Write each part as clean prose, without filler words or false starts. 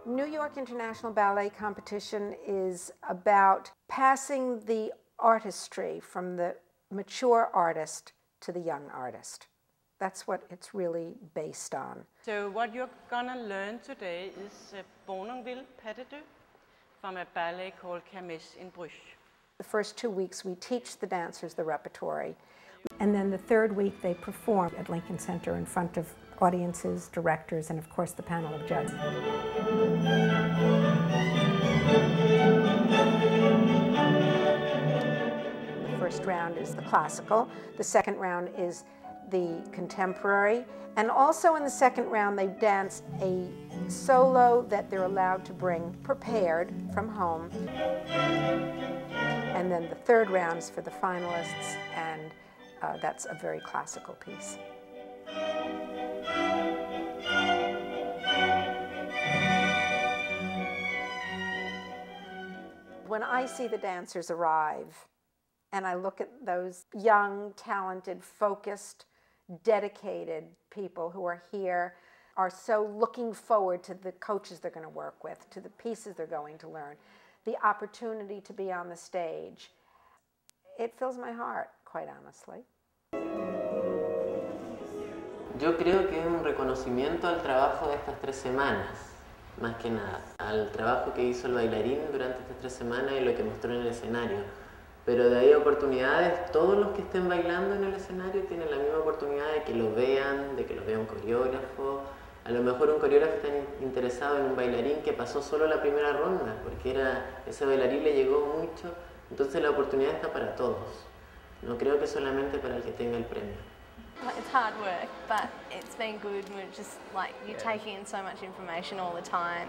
New York International Ballet Competition is about passing the artistry from the mature artist to the young artist. That's what it's really based on. So what you're gonna learn today is Bournonville pas de deux from a ballet called Kermesse in Bruges. The first 2 weeks we teach the dancers the repertory, and then the third week they perform at Lincoln Center in front of audiences, directors, and of course the panel of judges. The first round is the classical, the second round is the contemporary, and also in the second round they dance a solo that they're allowed to bring prepared from home. And then the third round is for the finalists, and that's a very classical piece. When I see the dancers arrive, and I look at those young, talented, focused, dedicated people who are here, are so looking forward to the coaches they're going to work with, to the pieces they're going to learn, the opportunity to be on the stage, it fills my heart, quite honestly. Yo creo que es un reconocimiento al trabajo de estas 3 semanas, más que nada, al trabajo que hizo el bailarín durante estas 3 semanas y lo que mostró en el escenario. Pero de ahí oportunidades, todos los que estén bailando en el escenario tienen la misma oportunidad de que lo vean, de que lo vea un coreógrafo. A lo mejor un coreógrafo está interesado en un bailarín que pasó solo la primera ronda, porque ese bailarín le llegó mucho, entonces la oportunidad está para todos. No creo que solamente para el que tenga el premio. It's hard work, but it's been good. We're just like, you're taking in so much information all the time,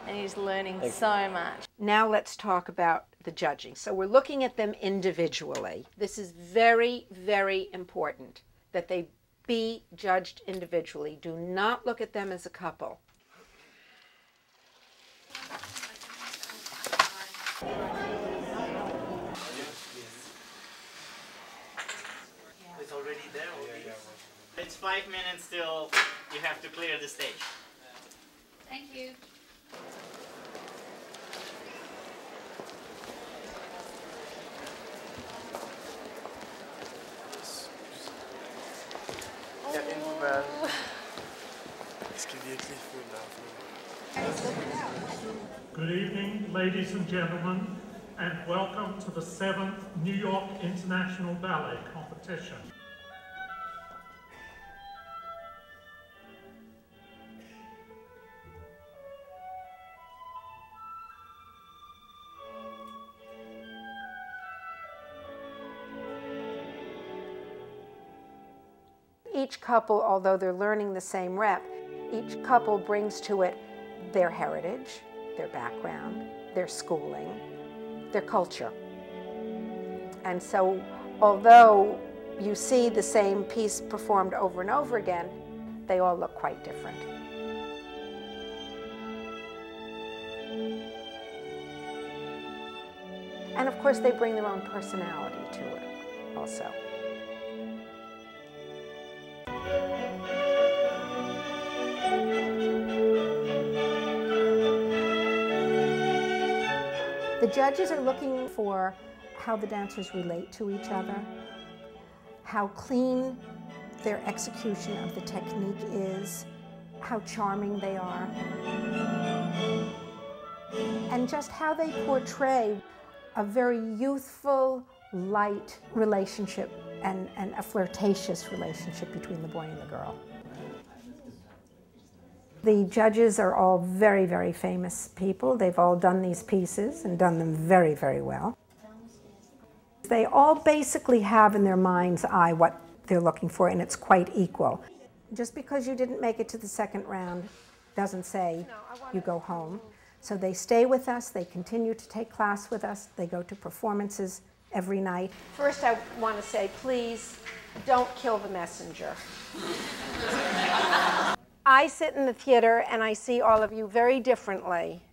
and you're just learning so much. Now let's talk about the judging. So we're looking at them individually. This is very, very important that they be judged individually. Do not look at them as a couple. It's already there. It's 5 minutes till you have to clear the stage. Thank you. Good evening, ladies and gentlemen, and welcome to the 7th New York International Ballet Competition. Each couple, although they're learning the same rep, each couple brings to it their heritage, their background, their schooling, their culture. And so, although you see the same piece performed over and over again, they all look quite different. And of course, they bring their own personality to it also. The judges are looking for how the dancers relate to each other, how clean their execution of the technique is, how charming they are, and just how they portray a very youthful, light relationship and a flirtatious relationship between the boy and the girl. The judges are all very, very famous people. They've all done these pieces and done them very, very well. They all basically have in their mind's eye what they're looking for, and it's quite equal. Just because you didn't make it to the second round doesn't say you go home. So they stay with us, they continue to take class with us, they go to performances every night. First I want to say, please don't kill the messenger. I sit in the theater and I see all of you very differently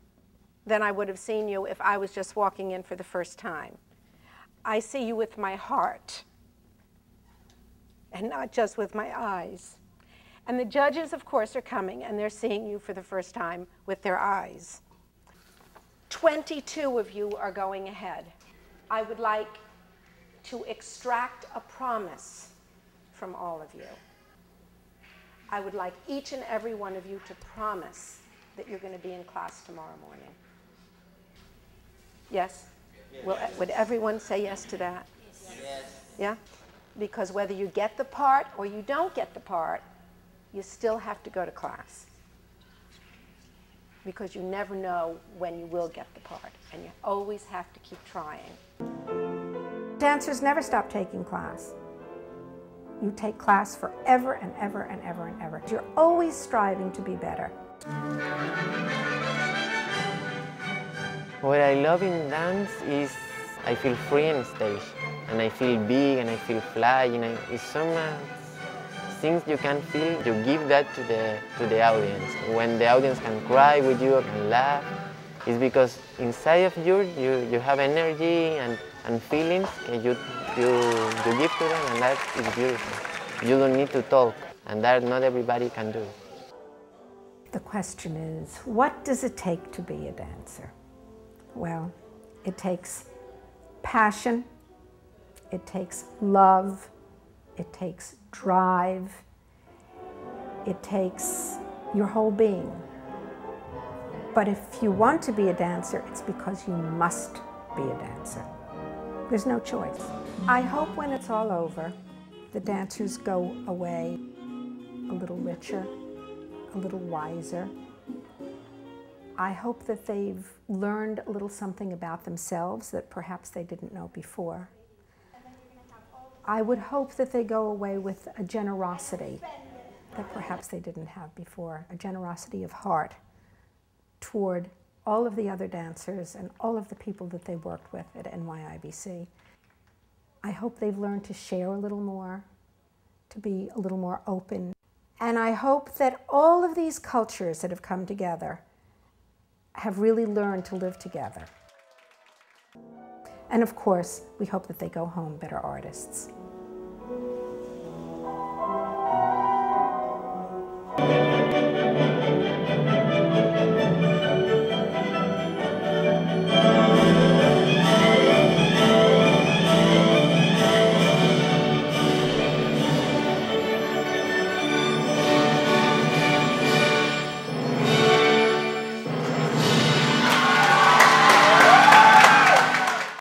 than I would have seen you if I was just walking in for the first time. I see you with my heart and not just with my eyes. And the judges, of course, are coming, and they're seeing you for the first time with their eyes. 22 of you are going ahead. I would like to extract a promise from all of you. I would like each and every one of you to promise that you're going to be in class tomorrow morning. Yes? Would everyone say yes to that? Yes. Yeah? Because whether you get the part or you don't get the part, you still have to go to class. Because you never know when you will get the part, and you always have to keep trying. Dancers never stop taking class. You take class forever and ever and ever and ever. You're always striving to be better. What I love in dance is I feel free on stage, and I feel big, and I feel fly, it's so much things you can feel. You give that to the audience. When the audience can cry with you and laugh, it's because inside of you have energy and feelings and you give to them, and that is beautiful. You don't need to talk, and that not everybody can do. The question is, what does it take to be a dancer? Well, it takes passion, it takes love, it takes drive, it takes your whole being. But if you want to be a dancer, it's because you must be a dancer. There's no choice. I hope when it's all over, the dancers go away a little richer, a little wiser. I hope that they've learned a little something about themselves that perhaps they didn't know before. I would hope that they go away with a generosity that perhaps they didn't have before, a generosity of heart toward all of the other dancers and all of the people that they worked with at NYIBC. I hope they've learned to share a little more, to be a little more open. And I hope that all of these cultures that have come together have really learned to live together. And of course, we hope that they go home better artists.